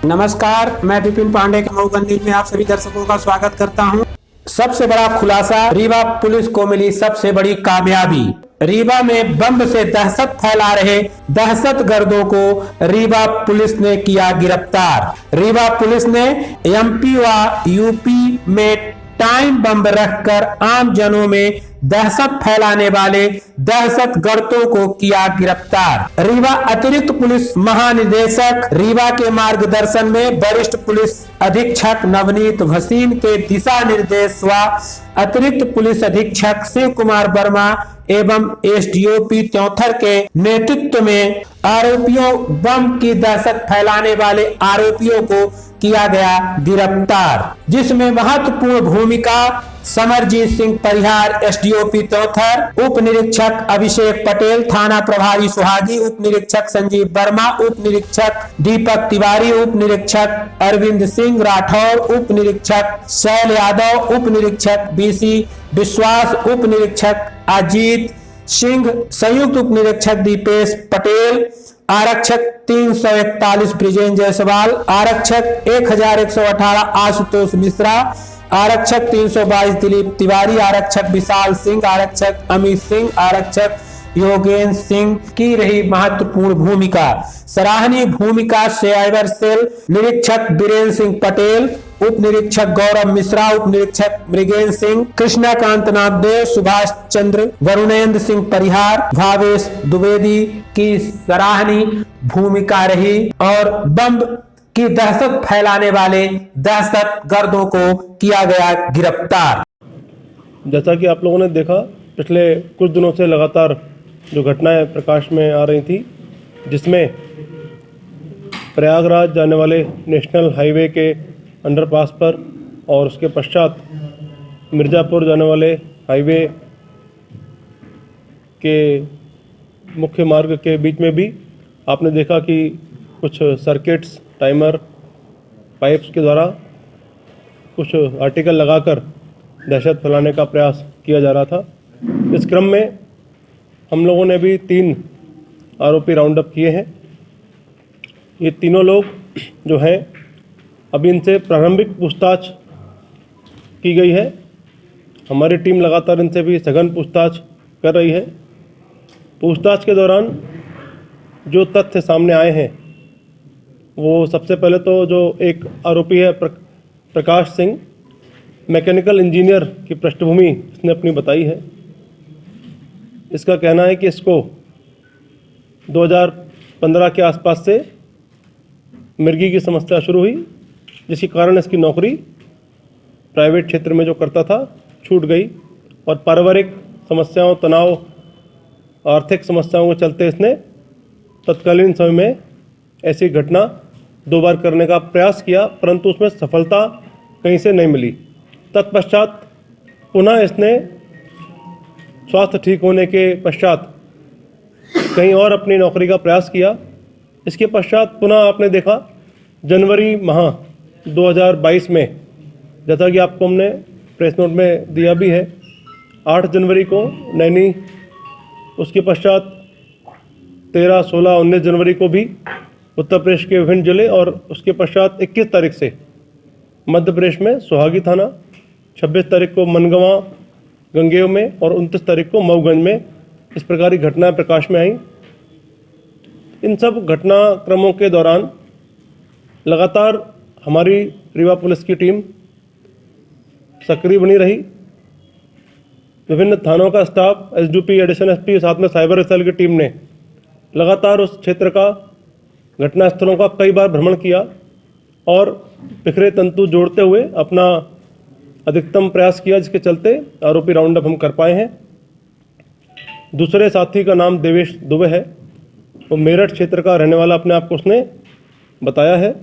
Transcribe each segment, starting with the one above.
नमस्कार, मैं विपिन पांडे के मऊगन न्यूज में आप सभी दर्शकों का स्वागत करता हूं। सबसे बड़ा खुलासा, रीवा पुलिस को मिली सबसे बड़ी कामयाबी। रीवा में बम से दहशत फैला रहे दहशतगर्दों को रीवा पुलिस ने किया गिरफ्तार। रीवा पुलिस ने एमपी व यूपी में टाइम बम रखकर आम जनों में दहशत फैलाने वाले दहशतगर्दों को किया गिरफ्तार। रीवा अतिरिक्त पुलिस महानिदेशक रीवा के मार्गदर्शन में वरिष्ठ पुलिस अधीक्षक नवनीत भसीन के दिशा निर्देश व अतिरिक्त पुलिस अधीक्षक शिव कुमार वर्मा एवं एसडीओपी त्योंथर के नेतृत्व में आरोपियों बम की दहशत फैलाने वाले आरोपियों को किया गया गिरफ्तार, जिसमें महत्वपूर्ण भूमिका समरजीत सिंह परिहार एसडीओपी त्योथर, उप निरीक्षक अभिषेक पटेल थाना प्रभारी सुहागी, उप निरीक्षक संजीव वर्मा, उप निरीक्षक दीपक तिवारी, उप निरीक्षक अरविंद सिंह राठौर, उप निरीक्षक शैल यादव, उप निरीक्षक बीसी विश्वास, उप निरीक्षक अजीत सिंह, संयुक्त उप निरीक्षक दीपेश पटेल, आरक्षक 341 ब्रिजेन जायसवाल, आरक्षक 1118 आशुतोष मिश्रा, आरक्षक 322 दिलीप तिवारी, आरक्षक विशाल सिंह, आरक्षक अमित सिंह, आरक्षक योगेंद्र सिंह की रही महत्वपूर्ण भूमिका। सराहनीय भूमिका साइबर सेल निरीक्षक बीरेन्द्र सिंह पटेल, उप निरीक्षक गौरव मिश्रा, उप निरीक्षक मृगेंद्र सिंह, कृष्णाकांत नामदेव, सुभाष चंद्र, वरुणेंद्र सिंह परिहार, भावेश द्विवेदी की सराहनीय भूमिका रही और बम की दहशत फैलाने वाले दहशतगर्दों को किया गया गिरफ्तार। जैसा कि आप लोगों ने देखा, पिछले कुछ दिनों से लगातार जो घटनाएं प्रकाश में आ रही थी, जिसमें प्रयागराज जाने वाले नेशनल हाईवे के अंडरपास पर और उसके पश्चात मिर्ज़ापुर जाने वाले हाईवे के मुख्य मार्ग के बीच में भी आपने देखा कि कुछ सर्किट्स, टाइमर, पाइप्स के द्वारा कुछ आर्टिकल लगाकर दहशत फैलाने का प्रयास किया जा रहा था। इस क्रम में हम लोगों ने भी 3 आरोपी राउंड अप किए हैं। ये तीनों लोग जो हैं, अभी इनसे प्रारंभिक पूछताछ की गई है। हमारी टीम लगातार इनसे भी सघन पूछताछ कर रही है। पूछताछ के दौरान जो तथ्य सामने आए हैं, वो सबसे पहले तो जो एक आरोपी है प्रकाश सिंह, मैकेनिकल इंजीनियर की पृष्ठभूमि इसने अपनी बताई है। इसका कहना है कि इसको 2015 के आसपास से मिर्गी की समस्या शुरू हुई, जिसके कारण इसकी नौकरी प्राइवेट क्षेत्र में जो करता था छूट गई और पारिवारिक समस्याओं, तनाव, आर्थिक समस्याओं के चलते इसने तत्कालीन समय में ऐसी घटना 2 बार करने का प्रयास किया, परंतु उसमें सफलता कहीं से नहीं मिली। तत्पश्चात पुनः इसने स्वास्थ्य ठीक होने के पश्चात कहीं और अपनी नौकरी का प्रयास किया। इसके पश्चात पुनः आपने देखा जनवरी माह 2022 में, जैसा कि आपको हमने प्रेस नोट में दिया भी है, 8 जनवरी को नैनी, उसके पश्चात 13, 16, 19 जनवरी को भी उत्तर प्रदेश के विभिन्न जिले और उसके पश्चात 21 तारीख से मध्य प्रदेश में सुहागी थाना, 26 तारीख को मनगवा गंगेव में और 29 तारीख को मऊगंज में इस प्रकार की घटनाएं प्रकाश में आईं। इन सब घटनाक्रमों के दौरान लगातार हमारी रीवा पुलिस की टीम सक्रिय बनी रही। विभिन्न थानों का स्टाफ, एसडीओपी, एडिशनल एसपी, साथ में साइबर सेल की टीम ने लगातार उस क्षेत्र का, घटना स्थलों का कई बार भ्रमण किया और बिखरे तंतु जोड़ते हुए अपना अधिकतम प्रयास किया, जिसके चलते आरोपी राउंड अप हम कर पाए हैं। दूसरे साथी का नाम देवेश दुबे है। वो मेरठ क्षेत्र का रहने वाला अपने आप को उसने बताया है।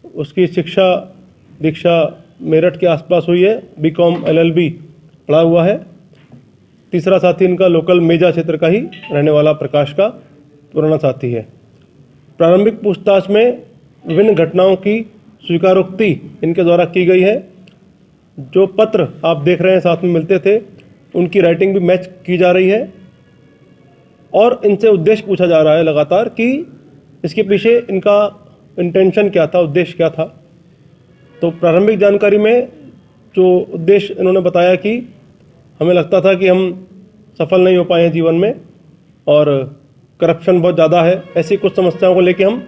उसकी शिक्षा दीक्षा मेरठ के आसपास हुई है, बीकॉम LLB पढ़ा हुआ है। तीसरा साथी इनका लोकल मेजा क्षेत्र का ही रहने वाला प्रकाश का पुराना साथी है। प्रारंभिक पूछताछ में विभिन्न घटनाओं की स्वीकारोक्ति इनके द्वारा की गई है। जो पत्र आप देख रहे हैं साथ में मिलते थे, उनकी राइटिंग भी मैच की जा रही है और इनसे उद्देश्य पूछा जा रहा है लगातार कि इसके पीछे इनका इंटेंशन क्या था, उद्देश्य क्या था। तो प्रारंभिक जानकारी में जो उद्देश्य इन्होंने बताया कि हमें लगता था कि हम सफल नहीं हो पाए हैं जीवन में और करप्शन बहुत ज़्यादा है, ऐसी कुछ समस्याओं को लेके हम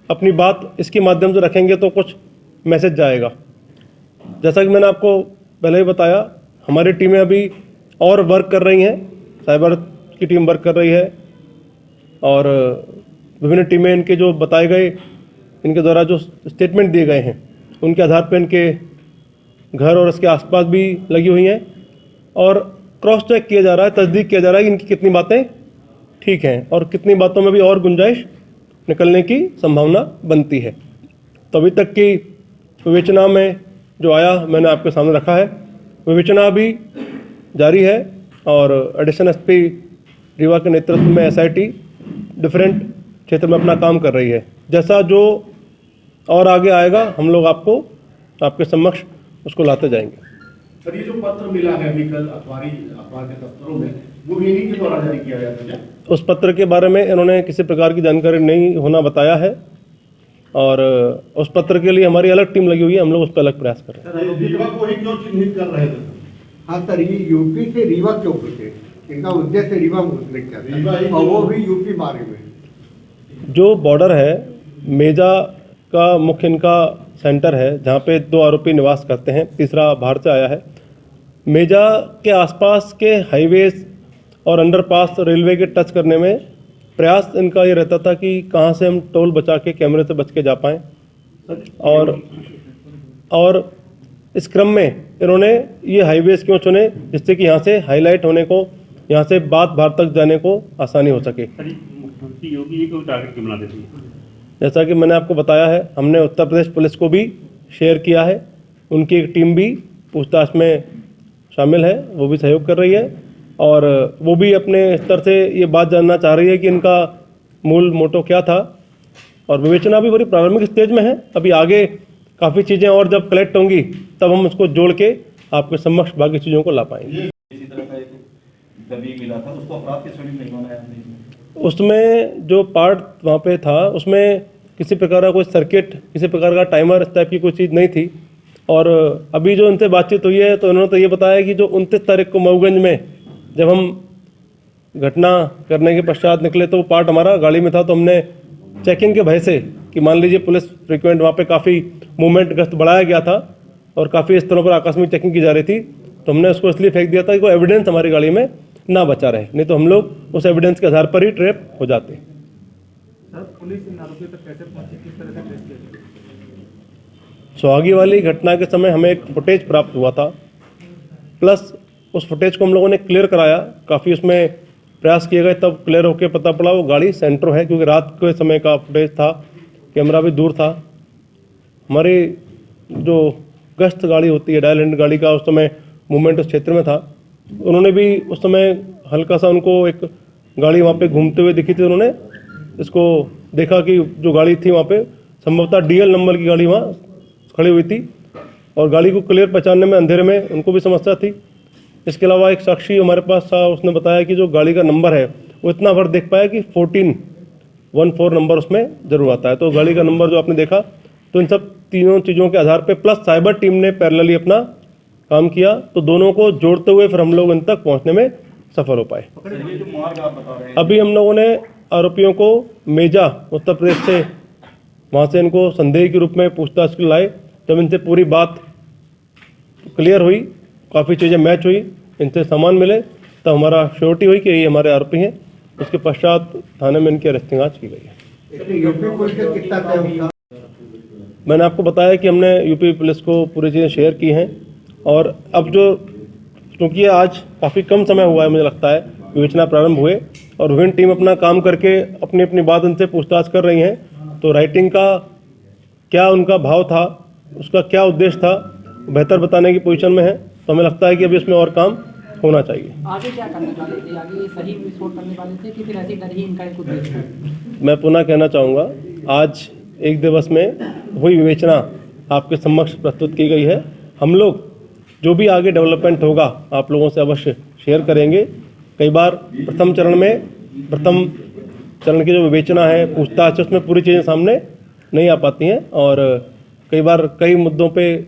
अपनी बात इसके माध्यम से रखेंगे तो कुछ मैसेज जाएगा। जैसा कि मैंने आपको पहले ही बताया, हमारी टीमें अभी और वर्क कर रही हैं, साइबर की टीम वर्क कर रही है और विभिन्न टीमें इनके जो बताए गए, इनके द्वारा जो स्टेटमेंट दिए गए हैं उनके आधार पर इनके घर और इसके आसपास भी लगी हुई हैं और क्रॉस चेक किया जा रहा है, तस्दीक किया जा रहा है कि इनकी कितनी बातें ठीक हैं और कितनी बातों में भी और गुंजाइश निकलने की संभावना बनती है। तो अभी तक की विवेचना में जो आया मैंने आपके सामने रखा है। विवेचना भी जारी है और एडिशनल एसपी रीवा के नेतृत्व में एसआईटी डिफरेंट क्षेत्र में अपना काम कर रही है। जैसा जो और आगे आएगा हम लोग आपके समक्ष उसको लाते जाएंगे। सर, ये जो पत्र मिला है अभी कल अखबार के दफ्तरों में, वो भी इन्हीं के द्वारा जारी किया गया था क्या? उस पत्र के बारे में इन्होंने किसी प्रकार की जानकारी नहीं होना बताया है और उस पत्र के लिए हमारी अलग टीम लगी हुई है, हम लोग उस पर अलग प्रयास कर रहे हैं। सर, रीवा को ही क्यों चिन्हित कर रहे थे? हाँ सर, ये यूपी से रीवा क्यों घुसे? इनका उद्देश्य रीवा घुसने का था और वो भी यूपी बारे में। जो बॉर्डर है, मेजा का मुख्य इनका सेंटर है जहाँ पे 2 आरोपी निवास करते हैं, तीसरा बाहर से आया है। मेजा के आसपास के हाईवेज और अंडरपास रेलवे के टच करने में प्रयास इनका ये रहता था कि कहाँ से हम टोल बचा के कैमरे से बच के जा पाएँ और इस क्रम में इन्होंने ये हाईवेज क्यों चुने, जिससे कि यहाँ से हाईलाइट होने को, यहाँ से बात बाहर तक जाने को आसानी हो सके। मुख्यमंत्री योगी जी को टारगेट क्यों बना देती है? जैसा कि मैंने आपको बताया है, हमने उत्तर प्रदेश पुलिस को भी शेयर किया है, उनकी एक टीम भी पूछताछ में शामिल है, वो भी सहयोग कर रही है और वो भी अपने स्तर से ये बात जानना चाह रही है कि इनका मूल मोटो क्या था और विवेचना भी बड़ी प्रारंभिक स्टेज में है। अभी आगे काफ़ी चीज़ें और जब कलेक्ट होंगी तब हम उसको जोड़ के आपके समक्ष बाकी चीज़ों को ला पाएंगे। इसी तरह का एक दबी मिला था, उसको अपराध की श्रेणी में नहीं माना है। उसमें जो पार्ट वहाँ पे था उसमें किसी प्रकार का कोई सर्किट, किसी प्रकार का टाइमर, इस टाइप की कोई चीज़ नहीं थी और अभी जो उनसे बातचीत हुई है तो उन्होंने तो ये बताया कि जो 29 तारीख को मऊगंज में जब हम घटना करने के पश्चात निकले तो वो पार्ट हमारा गाड़ी में था, तो हमने चेकिंग के भय से कि मान लीजिए पुलिस फ्रिक्वेंट वहाँ पे काफ़ी मूवमेंट गश्त बढ़ाया गया था और काफ़ी स्थलों पर आकस्मिक चेकिंग की जा रही थी, तो हमने उसको इसलिए फेंक दिया था कि कोई एविडेंस हमारी गाड़ी में ना बचा रहे, नहीं तो हम लोग उस एविडेंस के आधार पर ही ट्रैप हो जाते। सर, पुलिस इन आरोपियों तक कैसे पहुंची, किस तरह से ट्रेस किया? सुहागी वाली घटना के समय हमें एक फुटेज प्राप्त हुआ था, प्लस उस फुटेज को हम लोगों ने क्लियर कराया, काफ़ी उसमें प्रयास किए गए, तब क्लियर होकर पता पड़ा वो गाड़ी सेंट्रो है, क्योंकि रात के समय का फुटेज था, कैमरा भी दूर था। हमारी जो गश्त गाड़ी होती है, डायल हैंड गाड़ी का, उस समय मूवमेंट उस क्षेत्र में था। उन्होंने भी उस समय हल्का सा उनको एक गाड़ी वहाँ पे घूमते हुए दिखी थी, उन्होंने इसको देखा कि जो गाड़ी थी वहाँ पे संभवतः डीएल नंबर की गाड़ी वहाँ खड़ी हुई थी और गाड़ी को क्लियर पहचानने में अंधेरे में उनको भी समस्या थी। इसके अलावा एक साक्षी हमारे पास था, उसने बताया कि जो गाड़ी का नंबर है वो इतना बार देख पाया कि 1414 नंबर उसमें जरूर आता है। तो गाड़ी का नंबर जो आपने देखा, तो इन सब तीनों चीज़ों के आधार पर प्लस साइबर टीम ने पैरेलली अपना काम किया, तो दोनों को जोड़ते हुए फिर हम लोग इन तक पहुंचने में सफल हो पाए। ये जो मार्ग आप बता रहे हैं, अभी हम लोगों ने आरोपियों को मेजा उत्तर प्रदेश से वहाँ से इनको संदेह के रूप में पूछताछ के लाए। जब इनसे पूरी बात क्लियर हुई, काफ़ी चीज़ें मैच हुई, इनसे सामान मिले, तब हमारा श्योरिटी हुई कि ये हमारे आरोपी हैं। उसके पश्चात थाने में इनकी अरेस्टिंग आज की गई है। यूपी पुलिस का कितना सहयोग था? मैंने आपको बताया कि हमने यूपी पुलिस को पूरी चीज़ें शेयर की हैं और अब जो, क्योंकि आज काफ़ी कम समय हुआ है, मुझे लगता है विवेचना प्रारंभ हुए और विभिन्न टीम अपना काम करके अपनी अपनी बात उनसे पूछताछ कर रही हैं, तो राइटिंग का क्या उनका भाव था, उसका क्या उद्देश्य था, बेहतर बताने की पोजीशन में है। तो हमें लगता है कि अभी इसमें और काम होना चाहिए। आगे क्या करने वाले थे? आगे सही विस्फोट करने वाले थे कि फिर ऐसी डर ही इनका एक उद्देश्य है? मैं पुनः कहना चाहूँगा, आज एक दिवस में हुई विवेचना आपके समक्ष प्रस्तुत की गई है। हम लोग जो भी आगे डेवलपमेंट होगा आप लोगों से अवश्य शेयर करेंगे। कई बार प्रथम चरण की जो विवेचना है, पूछताछ है, उसमें पूरी चीज़ें सामने नहीं आ पाती हैं और कई बार कई मुद्दों पे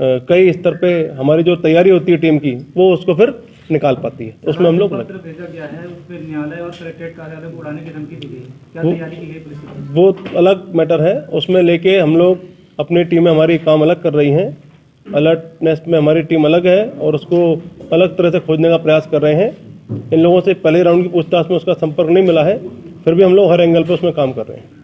कई स्तर पे हमारी जो तैयारी होती है टीम की वो उसको फिर निकाल पाती है। तो उसमें हम लोग पत्र भेजा गया है, उस पर न्यायालय और कलेक्ट्रेट कार्यालय को उड़ाने की धमकी दी गई है, क्या वो- तैयारी की गई पुलिस की? वो अलग मैटर है, उसमें लेके हम लोग अपनी टीमें हमारी काम अलग कर रही हैं, अलर्टनेस में हमारी टीम अलग है और उसको अलग तरह से खोजने का प्रयास कर रहे हैं। इन लोगों से पहले राउंड की पूछताछ में उसका संपर्क नहीं मिला है, फिर भी हम लोग हर एंगल पे उसमें काम कर रहे हैं।